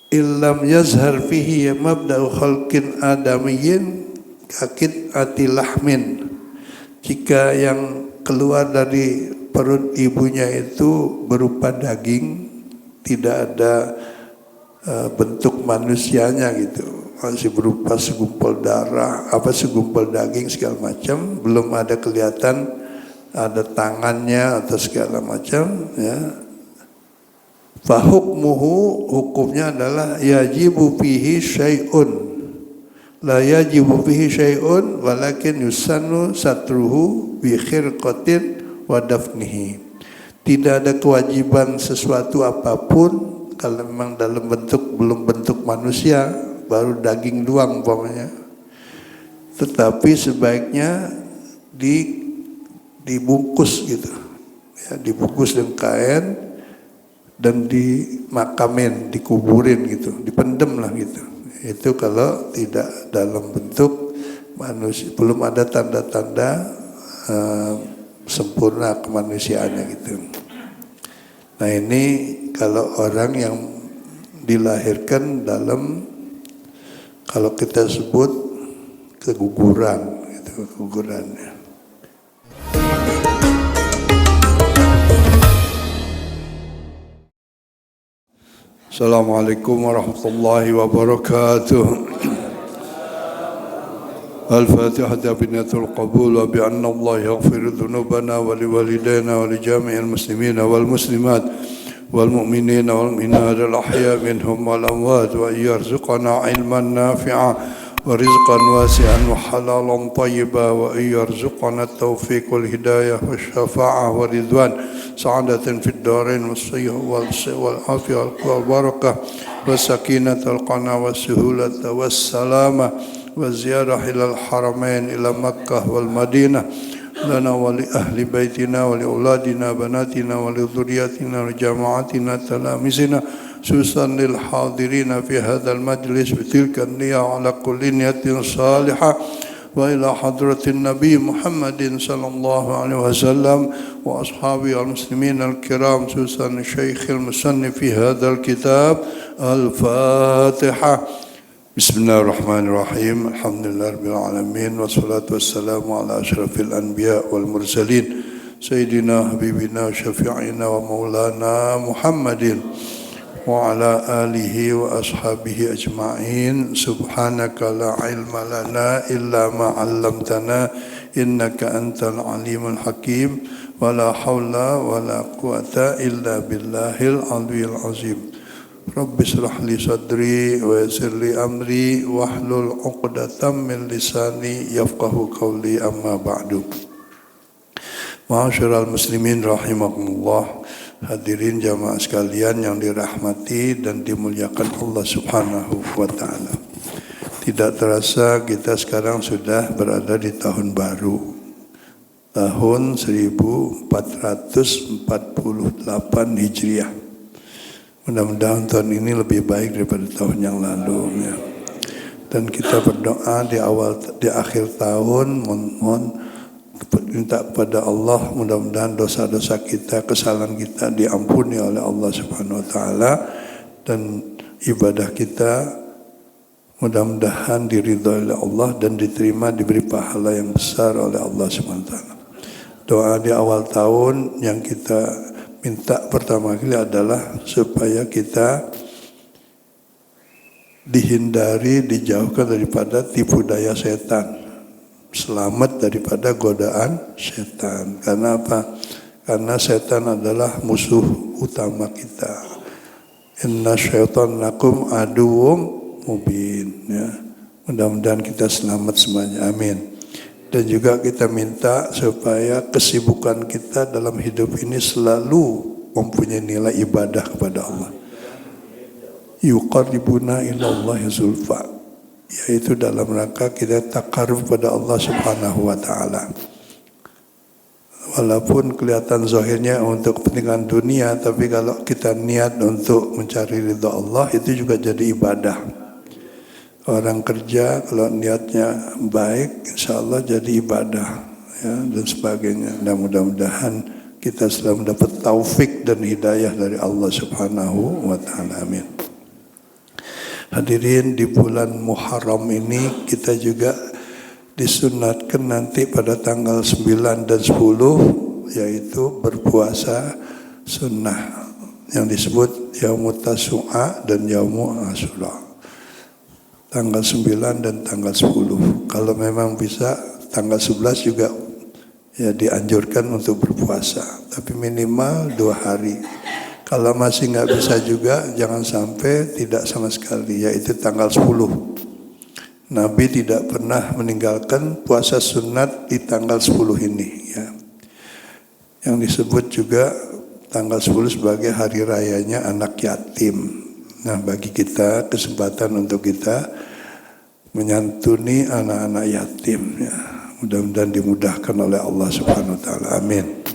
illam yazhar fihi mabda'u khalqin adamiyyin kakit atilahmin, jika yang keluar dari perut ibunya itu berupa daging, tidak ada bentuk manusianya gitu, masih berupa segumpal darah, segumpal daging segala macam, belum ada kelihatan ada tangannya atau segala macam, ya. Fahukmuhu, hukumnya adalah yajibu fihi syai'un, la yajibu fihi syai'un walakin yusannu satruhu bi khirqatin wa dafnihi. Tidak ada kewajiban sesuatu apapun kalau memang dalam bentuk belum bentuk manusia, baru daging doang umpamanya, tetapi sebaiknya dibungkus gitu ya, dibungkus dengan kain dan dimakamin, dikuburin gitu, dipendem lah gitu. Itu kalau tidak dalam bentuk manusia, belum ada tanda-tanda sempurna kemanusiaannya gitu. Nah ini kalau orang yang dilahirkan dalam, kalau kita sebut keguguran, itu kegugurannya. Assalamualaikum warahmatullahi wabarakatuh. Al-Fatihah binatul qabul wa bi anna Allah yaghfiru dhunubana wa liwalidayna wa li jami'il muslimina wal muslimat wal mu'minina wal mu'minat al ahya minhum wal amwat, wa yarzuqana ilman nafi'a wa rizqan wasi'an wa halalan tayyiba, wa yarzuqana at-tawfiq wal hidayah wa syafa'ah wa ridwan sa'adatan fid darain wal afiyah wal barakah wa sakinatal qana wa suhulata was salama wa ziyarah ilal haramain ila Makkah wal Madinah lana wa li ahli baitina wa li auladina banatina wa li dhurriyyatina wa jama'atina talamizina susan lil hadirina fi hadzal majlis bi tilka an-niyyah ala kulli niyatin salihah wa ila hadratin Nabi Muhammadin sallallahu alaihi wasallam wa ashabi al-muslimin al-kiram susan Syekhil Musannif fi hadzal kitab. Al-Fatihah. Bismillahirrahmanirrahim. Alhamdulillahirabbil alamin wassalatu wassalamu ala asyrafil anbiya wal mursalin sayyidina habibina syafi'ina wa maulana Muhammadin wa ala alihi wa ashabihi ajma'in. Subhanaka la ilma lana illa ma 'allamtana innaka antal alimul hakim wa la haula wa la quwata illa billahil aliyyil azim. Rabbi shrah li sadri wa yassir li amri wahlul 'uqdatam min lisani yafqahu qawli, amma ba'du. Ma'asyiral muslimin rahimakumullah, hadirin jamaah sekalian yang dirahmati dan dimuliakan Allah Subhanahu wa taala. Tidak terasa kita sekarang sudah berada di tahun baru, tahun 1448 Hijriah. Mudah-mudahan tahun ini lebih baik daripada tahun yang lalu ya. Dan kita berdoa di akhir tahun, mohon minta kepada Allah mudah-mudahan dosa-dosa kita, kesalahan kita diampuni oleh Allah Subhanahu wa taala, dan ibadah kita mudah-mudahan diridhai oleh Allah dan diterima, diberi pahala yang besar oleh Allah Subhanahu wa taala. Doa di awal tahun yang kita minta pertama kali adalah supaya kita dihindari, dijauhkan daripada tipu daya setan, selamat daripada godaan setan. Karena apa? Karena setan adalah musuh utama kita. Inna syaitan lakum aduwwum mubin ya. Mudah-mudahan kita selamat semuanya, amin. Dan juga kita minta supaya kesibukan kita dalam hidup ini selalu mempunyai nilai ibadah kepada Allah. Yuqarribuna ilallahi zulfa, yaitu dalam rangka kita takarruf pada Allah Subhanahu wa taala. Walaupun kelihatan zahirnya untuk kepentingan dunia, tapi kalau kita niat untuk mencari ridha Allah, itu juga jadi ibadah. Orang kerja kalau niatnya baik, insya Allah jadi ibadah ya, dan sebagainya. Dan mudah-mudahan kita selalu mendapat taufik dan hidayah dari Allah Subhanahu wa taala, amin. Hadirin, di bulan Muharram ini kita juga disunatkan nanti pada tanggal 9 dan 10, yaitu berpuasa sunnah yang disebut Yaumut Tasu'a dan Yaumul Asyura. Tanggal 9 dan tanggal 10. Kalau memang bisa tanggal 11 juga ya dianjurkan untuk berpuasa, tapi minimal 2 hari. Kalau masih nggak bisa juga, jangan sampai tidak sama sekali, yaitu tanggal 10. Nabi tidak pernah meninggalkan puasa sunat di tanggal 10 ini. Ya. Yang disebut juga tanggal 10 sebagai hari rayanya anak yatim. Nah, bagi kita kesempatan untuk kita menyantuni anak-anak yatim. Ya. Mudah-mudahan dimudahkan oleh Allah Subhanahu Wa Taala. Amin.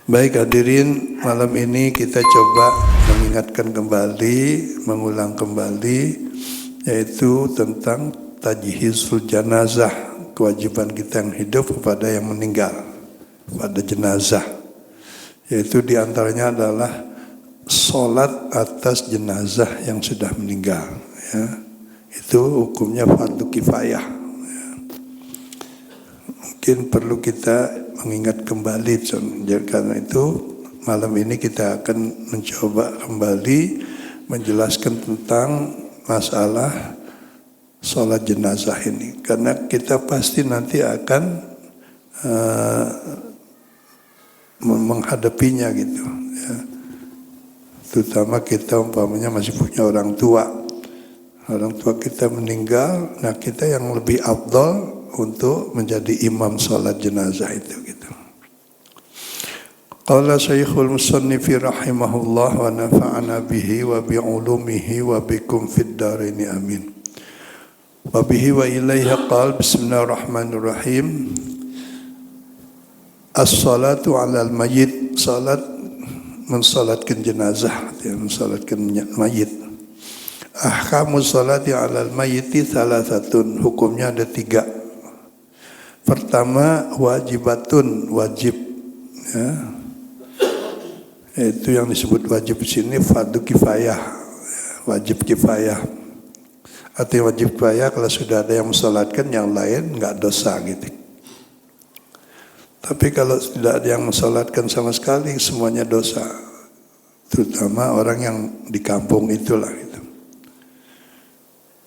Baik hadirin, malam ini kita coba mengingatkan kembali, mengulang kembali, yaitu tentang tajhizul janazah, kewajiban kita yang hidup kepada yang meninggal, pada jenazah. Yaitu diantaranya adalah sholat atas jenazah yang sudah meninggal. Ya. Itu hukumnya fardu kifayah. Ya. Mungkin perlu kita mengingat kembali, jadi karena itu malam ini kita akan mencoba kembali menjelaskan tentang masalah sholat jenazah ini, karena kita pasti nanti akan menghadapinya gitu ya. Terutama kita umpamanya masih punya orang tua kita meninggal, nah kita yang lebih afdal untuk menjadi imam sholat jenazah itu gitu. Qala Syekhul Musannifi rahimahullah wa nafa'ana bihi wa bi'ulumihi wa bikum fid dharaini amin. Wa bihi wa ilaihi qala bismillahirrahmanirrahim. As-salatu 'alal mayyit, salat mensalatkan jenazah, mensalatkan mayit. Ahkamus salati 'alal mayyiti salasatun, hukumnya ada 3. Pertama, wajibatun, wajib, ya. Itu yang disebut wajib di sini fardu kifayah, wajib kifayah. Artinya wajib kifayah kalau sudah ada yang mensalatkan, yang lain nggak dosa gitu. Tapi kalau tidak ada yang mensalatkan sama sekali, semuanya dosa. Terutama orang yang di kampung itulah gitu.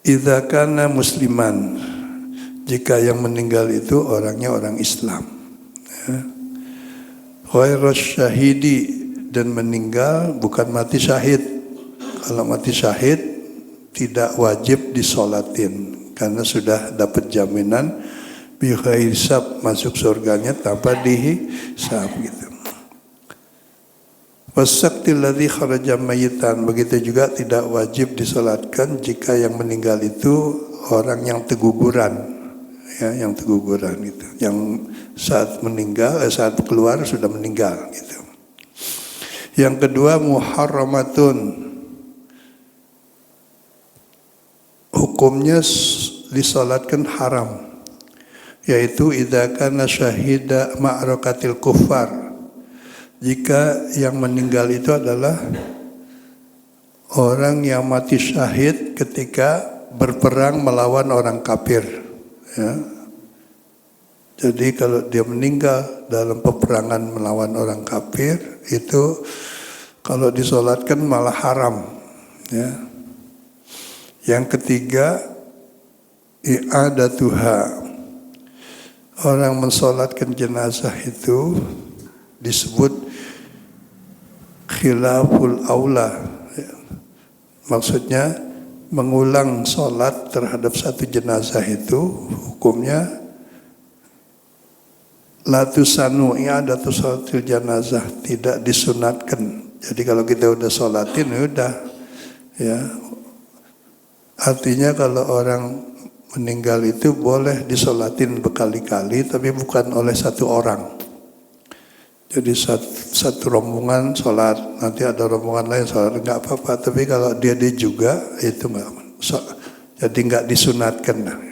Idza kana musliman, jika yang meninggal itu orangnya orang Islam, ya. Ghairus syahidi, dan meninggal bukan mati syahid. Kalau mati syahid tidak wajib disolatin, karena sudah dapat jaminan bi ghairi hisab, masuk surganya tanpa dihisab gitu. Wasaqtil ladzi kharaja mayitan, begitu juga tidak wajib disolatkan jika yang meninggal itu orang yang teguguran. Ya, yang teguguran gitu, yang saat meninggal, saat keluar sudah meninggal gitu. Yang kedua, muharramatun, hukumnya disalatkan haram, yaitu idza kana syahida ma'rakatil kuffar, jika yang meninggal itu adalah orang yang mati syahid ketika berperang melawan orang kafir. Ya. Jadi kalau dia meninggal dalam peperangan melawan orang kafir, itu kalau disolatkan malah haram. Ya. Yang ketiga, i'adatuha, orang mensolatkan jenazah itu disebut khilaful aula. Ya. Maksudnya mengulang sholat terhadap satu jenazah itu hukumnya la tusanu, i'adatu sholatil jenazah, tidak disunatkan. Jadi kalau kita udah sholatin ya udah, ya. Artinya kalau orang meninggal itu boleh disolatin berkali-kali, tapi bukan oleh satu orang. Jadi satu rombongan sholat, nanti ada rombongan lain sholat, nggak apa-apa. Tapi kalau dia juga itu nggak, jadi nggak disunatkan.